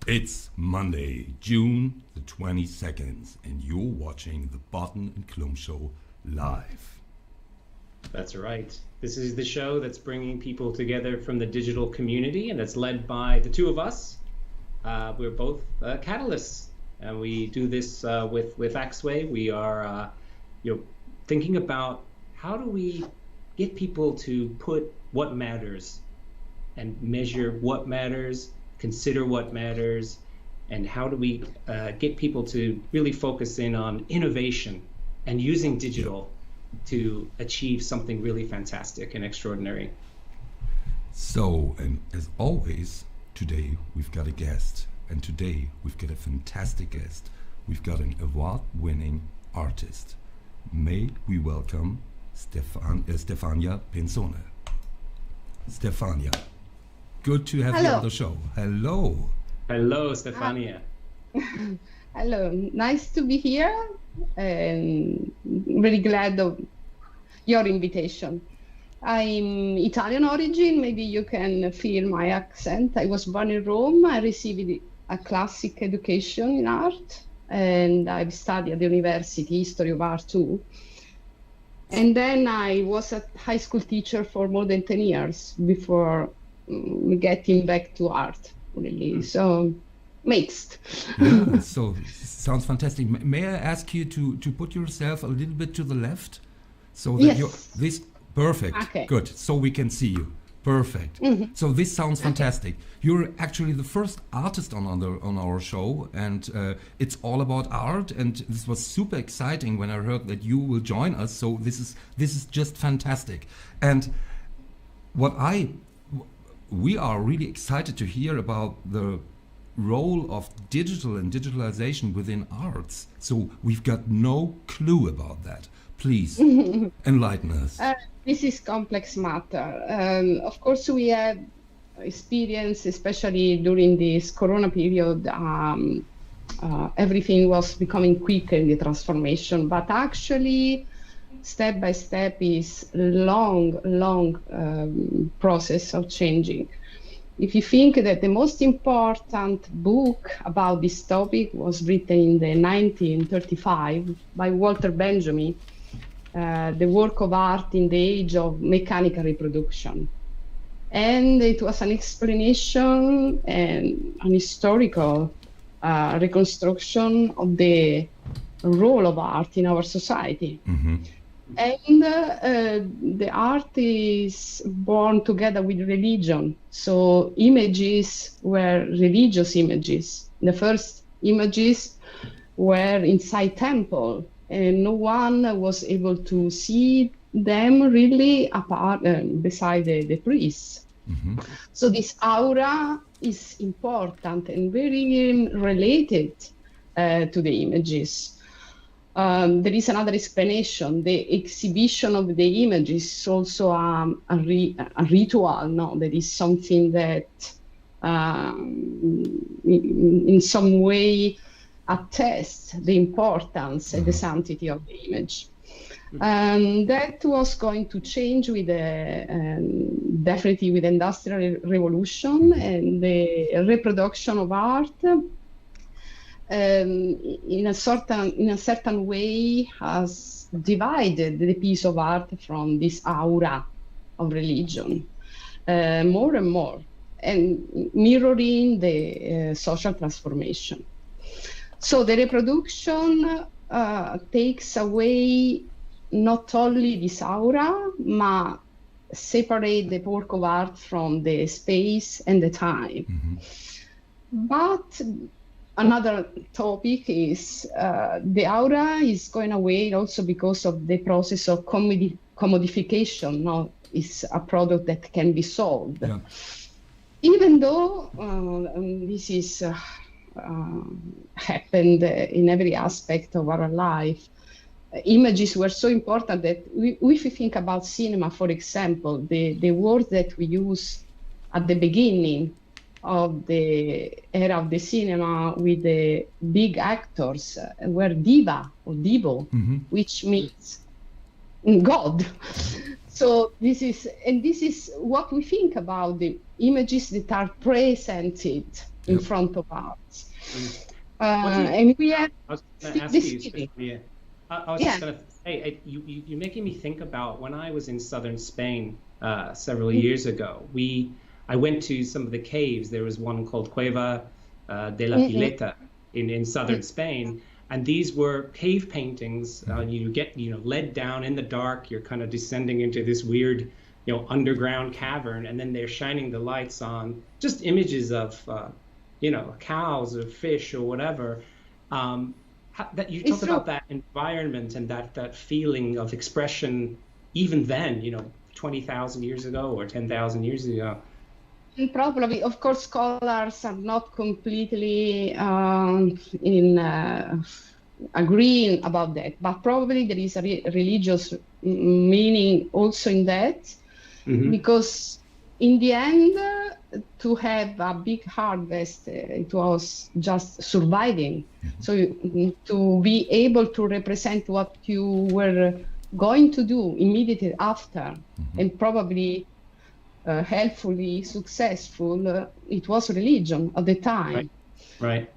It's Monday, June the 22nd, and you're watching the BOTTEN and KLUMM show live. That's right. This is the show that's bringing people together from the digital community, and that's led by the two of us. We're both catalysts, and we do this with AXWAY. We are thinking about how do we get people to put what matters and measure what matters, consider what matters, and how do we get people to really focus in on innovation and using digital to achieve something really fantastic and extraordinary. So, and as always, today we've got a guest, and today we've got a fantastic guest. We've got an award-winning artist. May we welcome Stefania Pinzone. Stefania, good to have you on the show. Hello. Hello, Stefania. Hello, nice to be here, and really glad of your invitation. I'm Italian origin, maybe you can feel my accent. I was born in Rome. I received a classic education in art, and I've studied at the university history of art too. And then I was a high school teacher for more than 10 years before getting back to art, really. So mixed. Yeah, so sounds fantastic. May I ask you to put yourself a little bit to the left, so that yes. you're this perfect. Okay. Good. So we can see you. Perfect. Mm-hmm. So this sounds fantastic. You're actually the first artist on our show, and it's all about art. And this was super exciting when I heard that you will join us. So this is just fantastic. And we are really excited to hear about the role of digital and digitalization within arts. So we've got no clue about that. Please enlighten us. This is complex matter. Of course, we have experience, especially during this Corona period, everything was becoming quicker in the transformation, but actually, step by step is long process of changing. If you think that the most important book about this topic was written in the 1935 by Walter Benjamin, the work of art in the age of mechanical reproduction. And it was an explanation and an historical reconstruction of the role of art in our society. Mm-hmm. And the art is born together with religion. So images were religious images. The first images were inside temple, and no one was able to see them really apart beside the priests. Mm-hmm. So this aura is important and very related to the images. There is another explanation. The exhibition of the images is also a ritual. No, that is something that in some way attests the importance and the sanctity of the image. That was going to change with definitely with the Industrial Revolution and the reproduction of art. In a certain way has divided the piece of art from this aura of religion more and more, and mirroring the social transformation. So the reproduction takes away not only this aura, but separate the work of art from the space and the time. Mm-hmm. But another topic is the aura is going away also because of the process of commodification. Now it's a product that can be sold. Yeah. Even though this is happened in every aspect of our life, images were so important that if we think about cinema, for example, the word that we use at the beginning of the era of the cinema with the big actors were diva or divo, mm-hmm. which means God. So this is what we think about the images that are presented in front of us. And we have. I was going to ask you, Stefania. I was just going to say, you're making me think about when I was in southern Spain several years ago. I went to some of the caves. There was one called Cueva de la Pileta in southern Spain, and these were cave paintings. You get led down in the dark. You're kind of descending into this weird underground cavern, and then they're shining the lights on just images of cows or fish or whatever. That you talk about that environment and that feeling of expression even then, 20,000 years ago or 10,000 years ago. And probably, of course, scholars are not completely agreeing about that, but probably there is a religious meaning also in that, because in the end, to have a big harvest, it was just surviving. So to be able to represent what you were going to do immediately after, and probably helpfully successful, it was religion at the time. Right.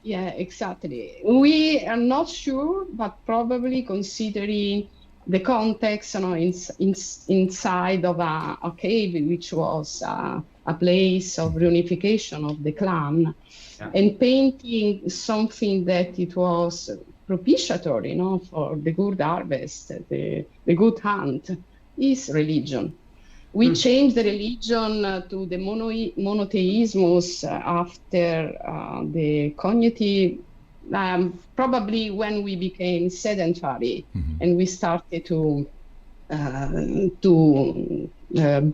Yeah, exactly. We are not sure, but probably considering the context, inside of a cave, which was a place of reunification of the clan, and painting something that it was propitiatory, for the good harvest, the good hunt, is religion. We changed the religion to the monotheismus after the cognitive, probably when we became sedentary and we started to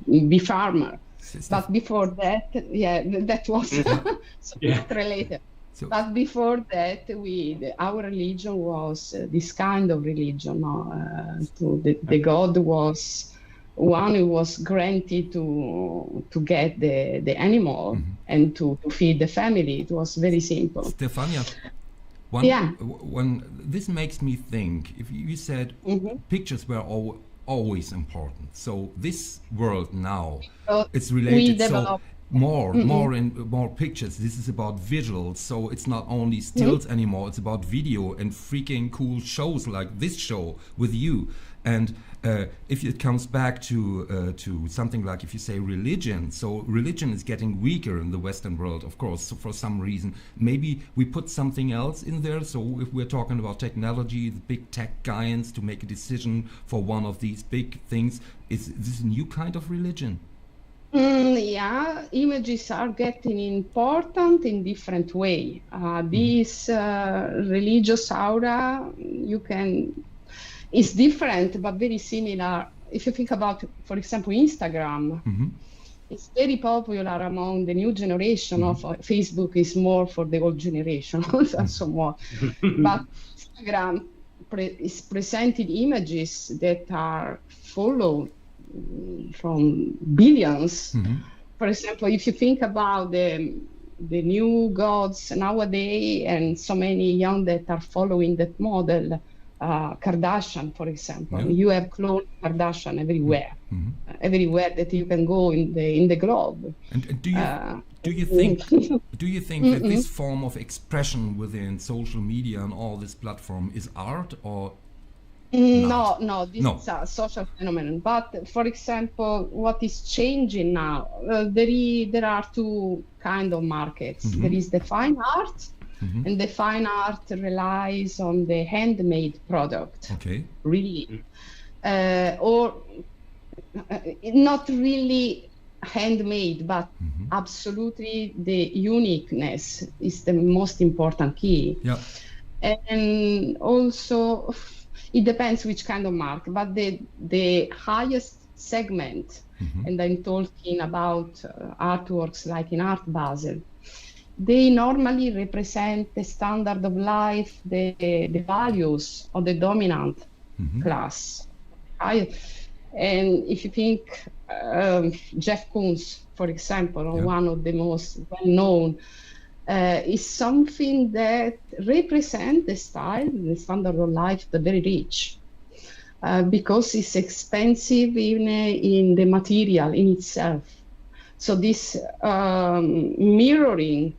be farmer. But before that, that was related. So, but before that, our religion was this kind of religion. The God was one who was granted to get the animal and to feed the family. It was very simple. Stefania, this makes me think, if you said pictures were always important. So this world now, it's related. So more pictures. This is about visuals. So it's not only stills anymore. It's about video and freaking cool shows like this show with you. And if it comes back to something like, if you say religion, so religion is getting weaker in the Western world, of course, so for some reason. Maybe we put something else in there. So if we're talking about technology, the big tech giants to make a decision for one of these big things, is this a new kind of religion? Images are getting important in different way. This religious aura, it's different, but very similar. If you think about, for example, Instagram, it's very popular among the new generation of Facebook is more for the old generation, and so on. But Instagram is presented images that are followed from billions. For example, if you think about the new gods nowadays, and so many young that are following that model, Kardashian, for example, you have clone Kardashian everywhere, everywhere that you can go in the globe. And do you think that this form of expression within social media and all this platform is art, or no, this is a social phenomenon. But for example, what is changing now, there are two kind of markets. There is the fine art, and the fine art relies on the handmade product. Really, or not really handmade, but absolutely the uniqueness is the most important key. And also, it depends which kind of market, but the highest segment, and I'm talking about artworks like in Art Basel, they normally represent the standard of life, the values of the dominant class. And if you think Jeff Koons, for example, one of the most well-known, is something that represents the style, the standard of life, the very rich. because it's expensive in the material in itself. So this mirroring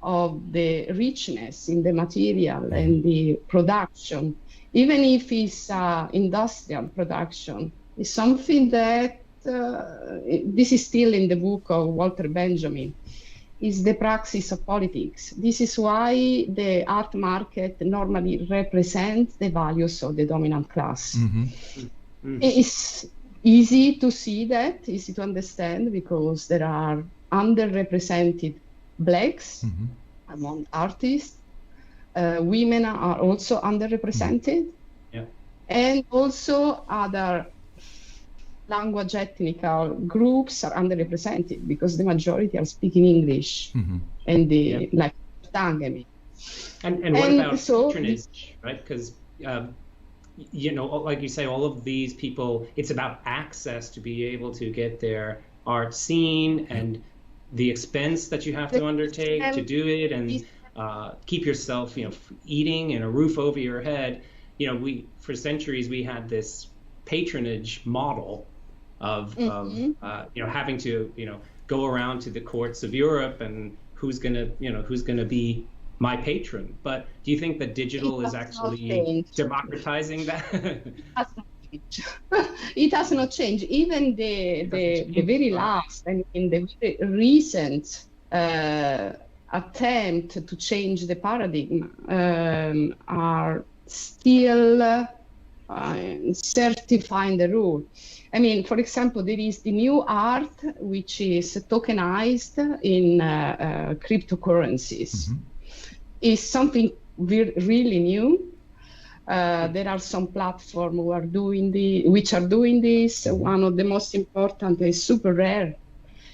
of the richness in the material and the production, even if it's industrial production, is something that, this is still in the book of Walter Benjamin, is the praxis of politics. This is why the art market normally represents the values of the dominant class. It's easy to see that, easy to understand, because there are underrepresented blacks among artists. Women are also underrepresented. And also other language ethnical groups are underrepresented because the majority are speaking English and the like tongue, I mean. And what about patronage, right? Because you know, like you say, all of these people, it's about access to be able to get their art seen, and the expense that you have to undertake to do it, and keep yourself, you know, eating and a roof over your head. You know, for centuries we had this patronage model of you know, having to, you know, go around to the courts of Europe and who's gonna be my patron. But do you think that digital is actually democratizing that? It has not changed. Even the very last and in the very recent attempt to change the paradigm are still certifying the rule. I mean, for example, there is the new art which is tokenized in cryptocurrencies. It's something really new. There are some platforms which are doing this. One of the most important is Super Rare.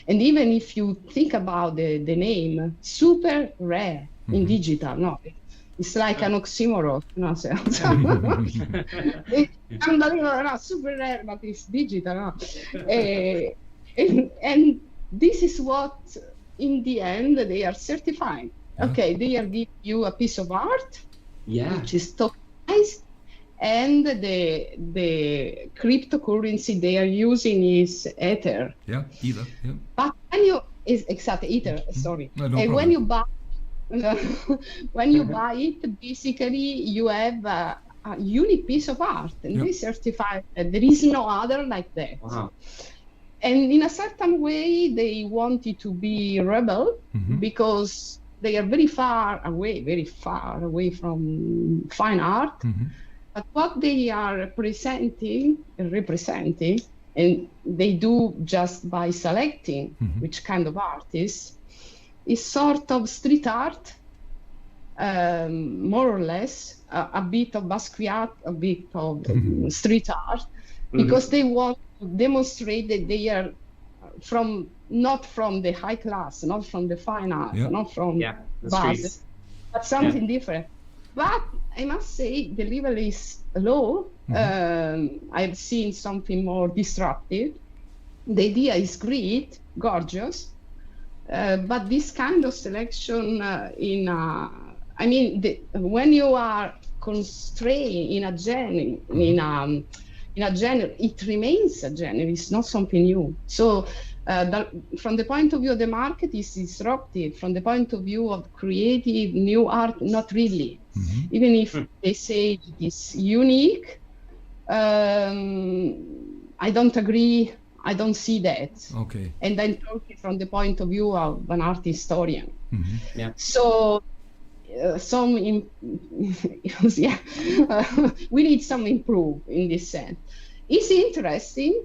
And even if you think about the name, Super Rare in digital, no, it's like an oxymoron. No? Super Rare, but it's digital. No? And this is what, in the end, they are certifying. Okay, they are giving you a piece of art, which is tokenized, and the cryptocurrency they are using is Ether. Ether. But when you Ether, sorry. No and problem. when you buy it, basically you have a unique piece of art, and they certify that there is no other like that. Wow. And in a certain way, they wanted to be rebel because they are very far away from fine art. But what they are representing, and they do just by selecting which kind of artist, is sort of street art, more or less, a bit of Basquiat, a bit of street art, because they want to demonstrate that they are not from the high class, not from the fine art, not from base, but something different. But I must say the level is low. I've seen something more disruptive. The idea is great, gorgeous, but this kind of selection when you are constrained in a genre, it remains a genre. It's not something new. So from the point of view of the market, it's disruptive. From the point of view of creative new art, not really. Even if they say it is unique, I don't agree. I don't see that. Okay. And I'm talking from the point of view of an art historian. So we need some improve in this sense. It's interesting,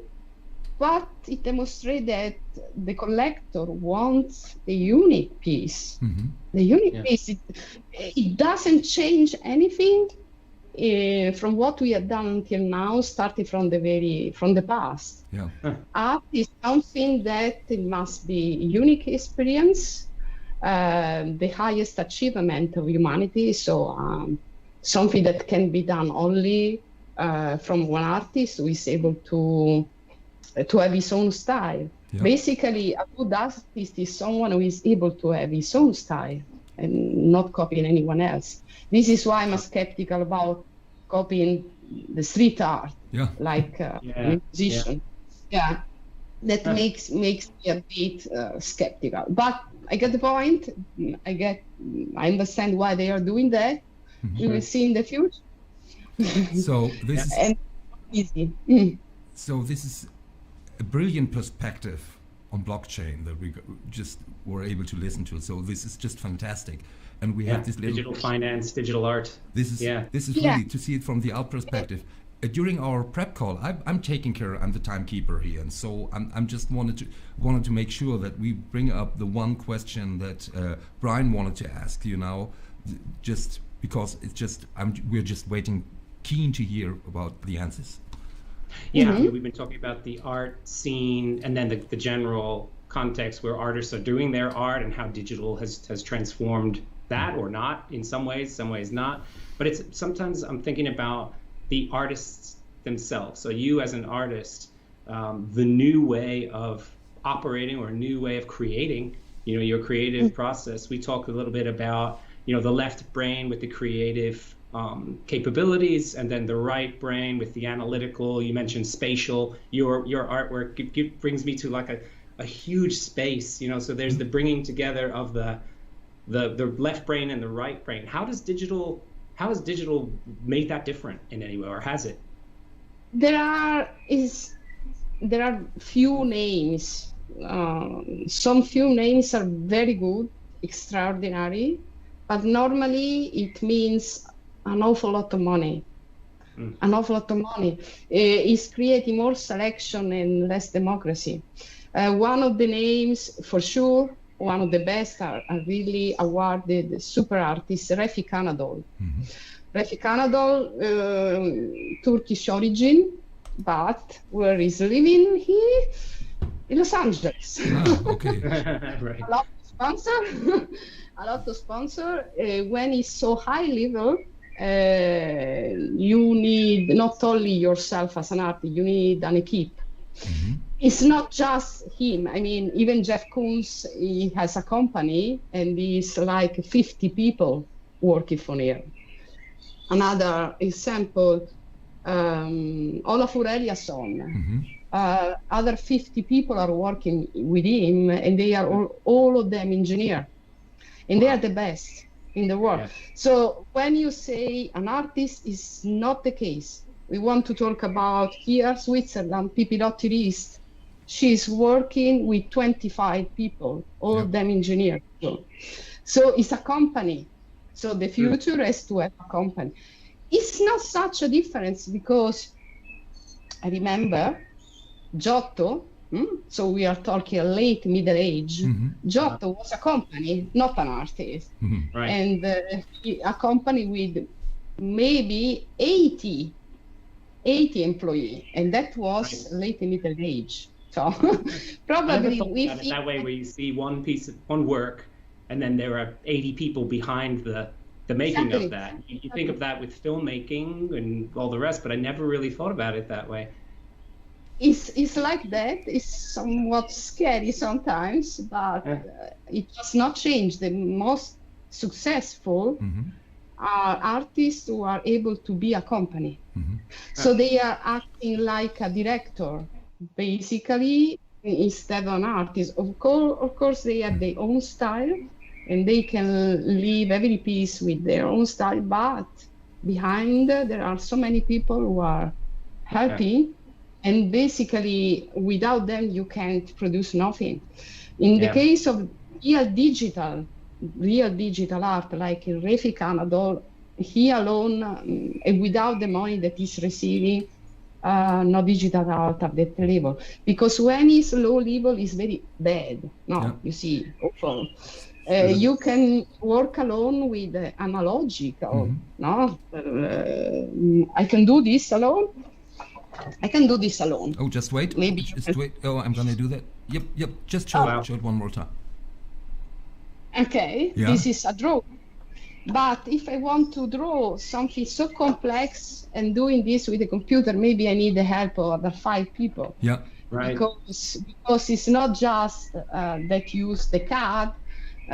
but it demonstrates that the collector wants the unique piece. The unique piece, it doesn't change anything from what we have done until now, starting from the past. Art is something that it must be unique experience, the highest achievement of humanity. So something that can be done only from one artist who is able to have his own style. Basically, a good artist is someone who is able to have his own style and not copying anyone else. This is why I'm skeptical about copying the street art, Yeah. like musician. Yeah. That makes me a bit skeptical. But I get the point. I understand why they are doing that. We will see in the future. So this is and easy. So this is a brilliant perspective on blockchain that we just were able to listen to. So this is just fantastic. And we have this little digital finance, digital art. This is really to see it from the out perspective. During our prep call, I'm taking care. I'm the timekeeper here, and so I'm just wanted to make sure that we bring up the one question that Brian wanted to ask. You know, just because it's just we're just waiting, keen to hear about the answers. Yeah, we've been talking about the art scene, and then the general context where artists are doing their art, and how digital has transformed that, or not in some ways not. But it's sometimes I'm thinking about the artists themselves. So you as an artist, the new way of operating or a new way of creating, you know, your creative process. We talked a little bit about, you know, the left brain with the creative capabilities, and then the right brain with the analytical. You mentioned spatial. Your artwork brings me to like a huge space, you know. So there's the bringing together of the left brain and the right brain. How has digital made that different in any way, or has it? There are few names. Some few names are very good, extraordinary, but normally it means an awful lot of money. An awful lot of money is creating more selection and less democracy. One of the names, for sure, one of the best are really awarded super artist, Refik Anadol. Refik Anadol, Turkish origin, but where he's living here in Los Angeles. Okay. Right. A lot of sponsor. When it's so high level, you need not only yourself as an artist, you need an equipe. It's not just him. I mean, even Jeff Koons, he has a company, and he's like 50 people working for him. Another example, Olafur Eliasson. Other 50 people are working with him, and they are all of them engineers, and they are the best in the world. So when you say an artist, is not the case. We want to talk about here, Switzerland, Pippi Lotti-Rist. She's working with 25 people, all of them engineers. So it's a company. So the future has to have a company. It's not such a difference, because I remember Giotto, so we are talking late Middle Age. Giotto was a company, not an artist. Right. And a company with maybe 80 employees, and that was late Middle Age. So probably we think that way, where you see one work, and then there are 80 people behind the making of that. You think of that with filmmaking and all the rest, but I never really thought about it that way. It's like that. It's somewhat scary sometimes, but it does not change. The most successful are artists who are able to be a company. So they are acting like a director, basically, instead of an artist. Of course, they have their own style, and they can leave every piece with their own style, but behind there are so many people who are helping, and basically without them you can't produce nothing. In the case of real digital art, like Refik Anadol, he alone, and without the money that he's receiving, no digital art at that level, because when it's low level, it's very bad. You see, awful. You can work alone with analogical. I can do this alone. Oh, just wait. Maybe just wait. Oh, I'm gonna do that. Yep. Just show it one more time. Okay. This is a draw. But if I want to draw something so complex and doing this with a computer, maybe I need the help of other 5 people. Yeah. Right. Because it's not just that use the CAD,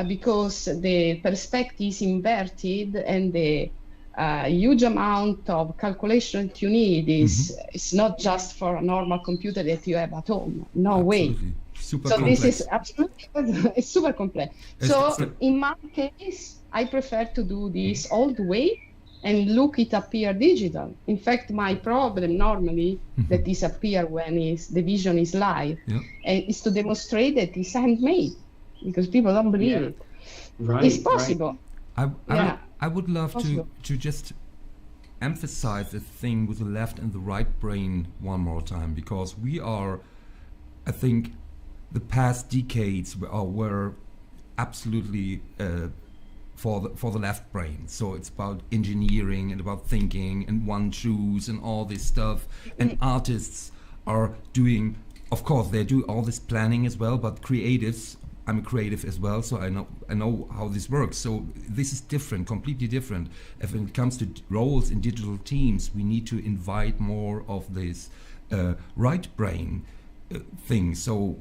because the perspective is inverted, and the huge amount of calculation that you need is it's not just for a normal computer that you have at home. No way. Super so complex. This is absolutely it's super complex. So in my case, I prefer to do this old way and look it appear digital. In fact, my problem normally that is appear when the vision is live is to demonstrate that it's handmade, because people don't believe it. Right, it's possible. I would love to just emphasize the thing with the left and the right brain one more time, because we are, I think, the past decades were absolutely for the left brain. So it's about engineering and about thinking and one shoes and all this stuff. And artists are doing, of course, they do all this planning as well, but creatives, I'm a creative as well, so I know how this works. So this is different, completely different. If it comes to roles in digital teams, we need to invite more of this right brain thing. So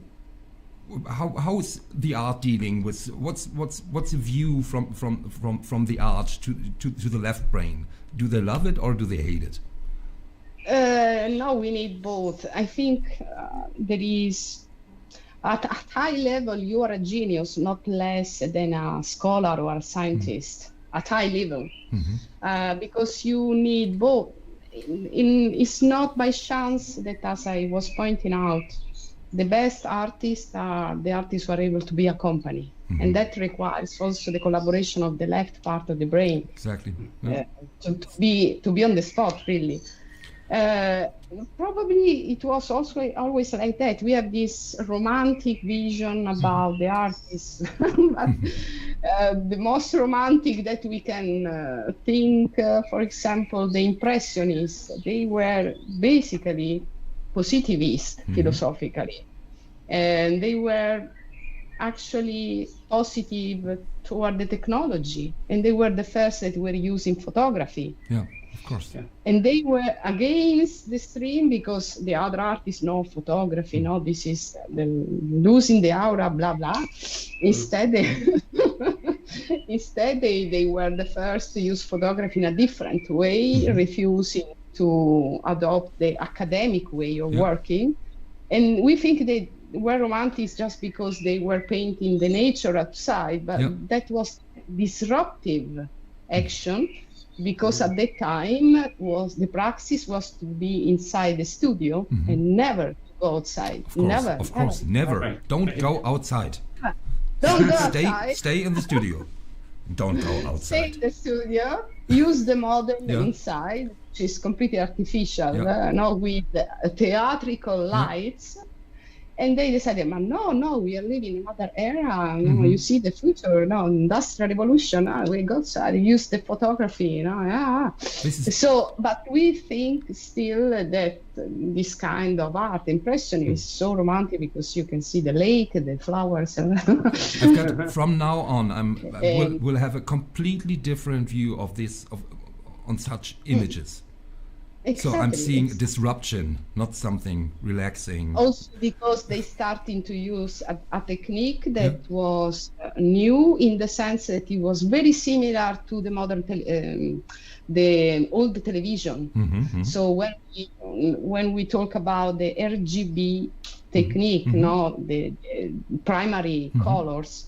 how is the art dealing with what's the view from the art to the left brain? Do they love it or do they hate it? No, we need both. I think there is. At high level, you are a genius, not less than a scholar or a scientist. At high level, because you need both. It's not by chance that, as I was pointing out, the best artists are the artists who are able to be a company, and that requires also the collaboration of the left part of the brain. Exactly. To be on the spot, really. Probably it was also always like that. We have this romantic vision about the artists, but the most romantic that we can think, for example, the Impressionists, they were basically positivist philosophically, and they were actually positive toward the technology, and they were the first that were using photography. Yeah. Of course. Yeah. And they were against the stream because the other artists know photography, no, this is losing the aura, blah blah. Instead, they were the first to use photography in a different way, refusing to adopt the academic way of working. And we think they were romantics just because they were painting the nature outside, but that was disruptive action. Because at that time the praxis was to be inside the studio and never to go outside. Of course, never. Right. Don't go outside. Don't go outside. Stay in the studio. Don't go outside. Stay in the studio. Use the modern inside, which is completely artificial, not with theatrical lights. And they decided, no, we are living in another era. You see the future, industrial revolution. We go outside, use the photography. So, but we think still that this kind of art, impressionism, is so romantic because you can see the lake, the flowers. I've got, from now on, we'll have a completely different view of this, on such images. Exactly. So I'm seeing disruption, not something relaxing. Also because they starting to use a technique that was new in the sense that it was very similar to the modern the old television. So when we talk about the RGB technique, the primary colors,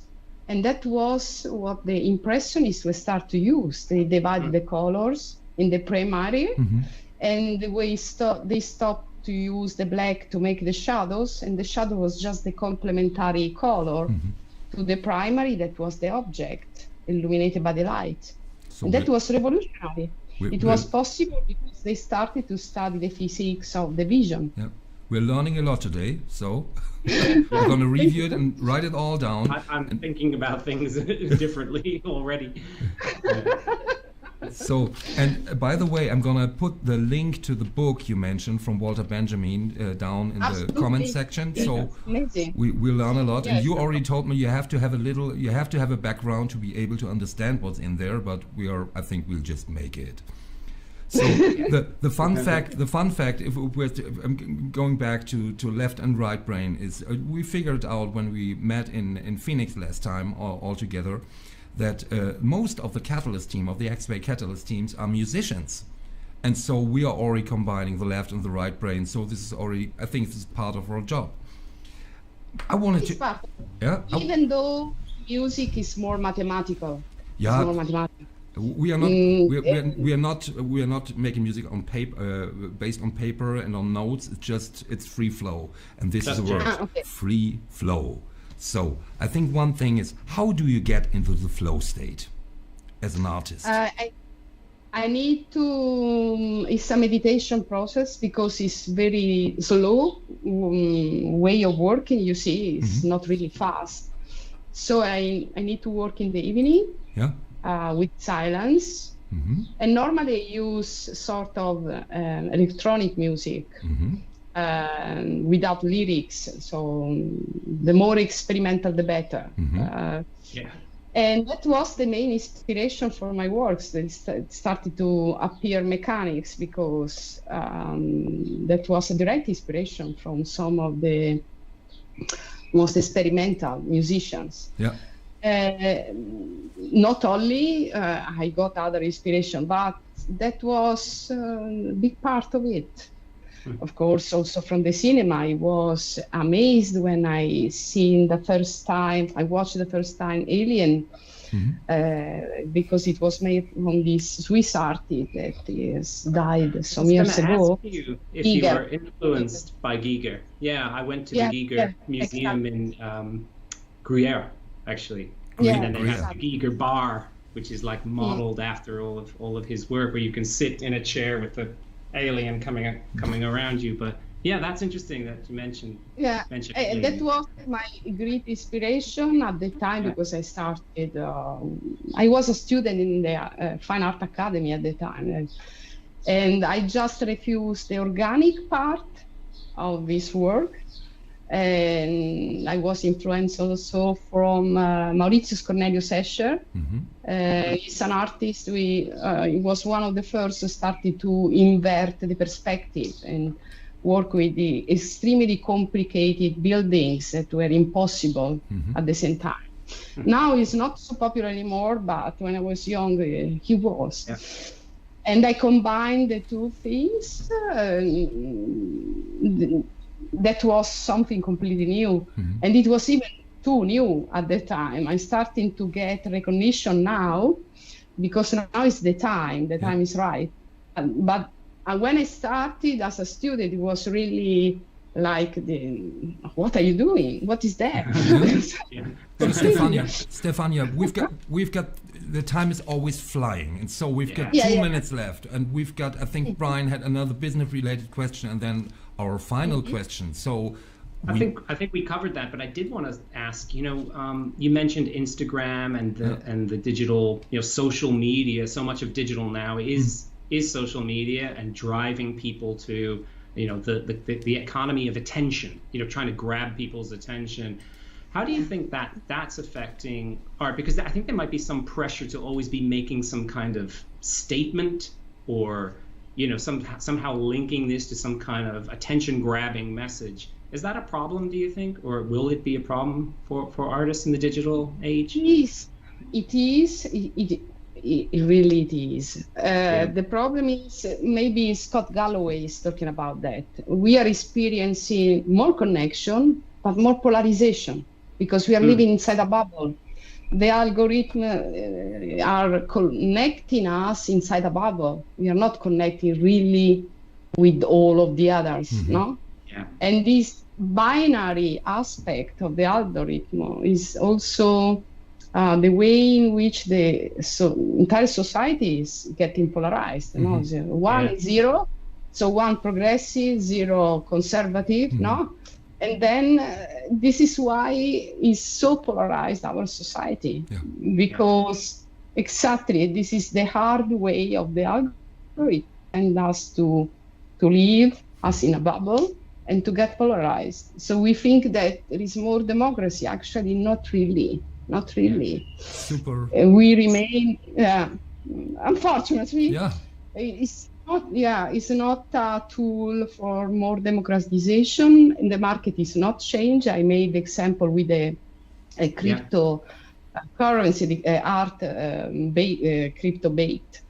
and that was what the Impressionists will start to use. They divided the colors in the primary. And they stopped to use the black to make the shadows, and the shadow was just the complementary color to the primary that was the object illuminated by the light. So and that was revolutionary. It was possible because they started to study the physics of the vision. Yeah. We're learning a lot today, so we're going to review it and write it all down. I'm thinking about things differently already. So, and by the way, I'm gonna put the link to the book you mentioned from Walter Benjamin down in the comment section. So we learn a lot. And you already told me you have to have a background to be able to understand what's in there. But I think we'll just make it. So the fun fact, if we're going back to left and right brain, is we figured out when we met in Phoenix last time all together, that most of the Catalyst team, of the AXWAY Catalyst teams, are musicians. And so we are already combining the left and the right brain. So this is already, I think this is part of our job. I wanted to, yeah. Even though music is more mathematical. Yeah. It's more mathematical. We are not we are not making music on paper, based on paper and on notes. It's free flow, and this is the word, free flow. So I think one thing is, how do you get into the flow state as an artist? I need to, it's a meditation process because it's very slow way of working, you see, it's not really fast. So I need to work in the evening with silence. And normally I use sort of electronic music without lyrics. So the more experimental, the better. And that was the main inspiration for my works. It started to appear mechanics because that was a direct inspiration from some of the most experimental musicians. Not only I got other inspiration, but that was a big part of it. Of course, also from the cinema, I was amazed when I watched the first time Alien, because it was made from this Swiss artist that died some years ago. Ask you if you were influenced by Giger. Yeah, I went to the Giger Museum in Gruyere, actually. And they have the Giger bar, which is like modeled after all of his work, where you can sit in a chair with the alien coming around you. But yeah, that's interesting that you mentioned. That was my great inspiration at the time, because I started, I was a student in the Fine Art Academy at the time, and I just refused the organic part of this work. And I was influenced also from Mauritius Cornelius Escher. He's an artist. He was one of the first who started to invert the perspective and work with the extremely complicated buildings that were impossible at the same time. Now he's not so popular anymore, but when I was young, he was. And I combined the two things. That was something completely new, and it was even too new at the time. I'm starting to get recognition now, because now is the time is right. But when I started as a student, it was really like, what are you doing? What is that? So Stefania, we've got the time is always flying, and so we've got 2 minutes left, and we've got, I think Brian had another business-related question, and then our final question. So I think we covered that, but I did want to ask, you mentioned Instagram and the digital, social media. So much of digital now is social media and driving people to, the economy of attention, trying to grab people's attention. How do you think that that's affecting art? Because I think there might be some pressure to always be making some kind of statement, or somehow linking this to some kind of attention-grabbing message. Is that a problem, do you think, or will it be a problem for artists in the digital age? It is. It really is. The problem is, maybe Scott Galloway is talking about that. We are experiencing more connection, but more polarization, because we are living inside a bubble. The algorithms are connecting us inside a bubble. We are not connecting really with all of the others, no? And this binary aspect of the algorithm is also the way in which the entire society is getting polarized. One is zero, so one progressive, zero conservative, no? And then this is why it's so polarized, our society, because exactly this is the hard way of the algorithm, and us to live us in a bubble and to get polarized. So we think that there is more democracy. Actually, not really. Super. We remain, unfortunately, it's not a tool for more democratization, and the market is not changed. I made the example with a crypto currency, art, crypto bait.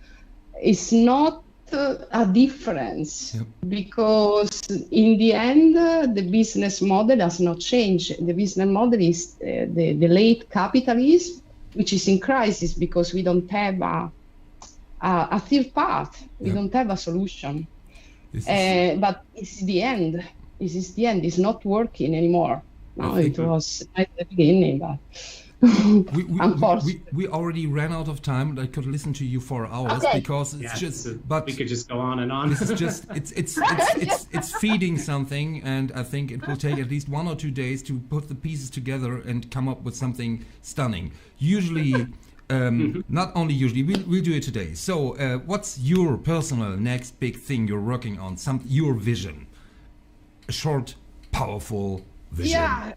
It's not a difference, because in the end, the business model has not changed. The business model is the late capitalism, which is in crisis because we don't have a third path. We don't have a solution. But it's the end. It's not working anymore. No, it was at the beginning, but we already ran out of time. I could listen to you for hours because it's but we could just go on and on. This is just it's feeding something, and I think it will take at least 1 or 2 days to put the pieces together and come up with something stunning. Usually, not only usually, we'll do it today. So, what's your personal next big thing you're working on? Your vision, a short, powerful vision. Yeah.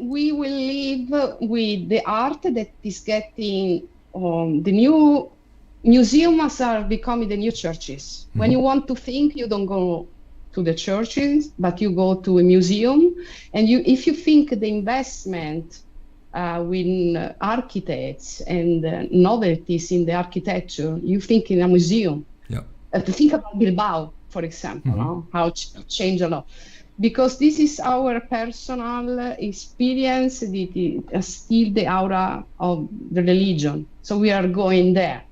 We will live with the art that is getting the new museums are becoming the new churches. When you want to think, you don't go to the churches, but you go to a museum. And if you think the investment with architects and novelties in the architecture, you think in a museum. Think about Bilbao, for example, how it changed a lot. Because this is our personal experience, still the aura of the religion. So we are going there.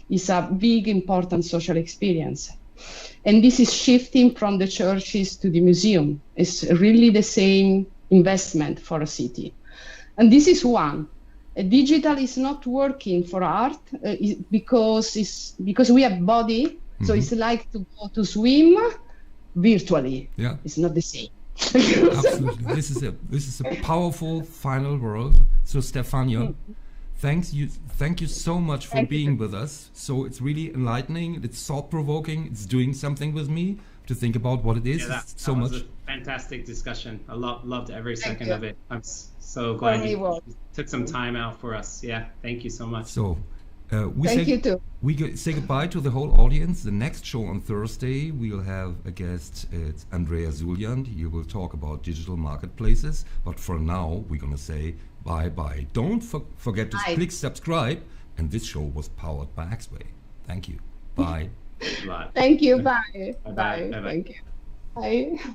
It's a big, important social experience. And this is shifting from the churches to the museum. It's really the same investment for a city. And this is one. Digital is not working for art because we have body. So it's like to go to swim virtually. It's not the same. Absolutely. This is a powerful final word. So Stefania, thank you so much for being with us. So it's really enlightening, it's thought-provoking, it's doing something with me to think about what it is. That was a fantastic discussion. I loved every second of it. I'm so glad you took some time out for us. Thank you so much. So we say goodbye to the whole audience. The next show on Thursday, we'll have a guest. It's Andrea Zulian. He will talk about digital marketplaces. But for now, we're going to say bye-bye. Don't forget to click subscribe. And this show was powered by AXWAY. Thank you. Bye. Thank you. Bye. Bye. Thank you. Bye.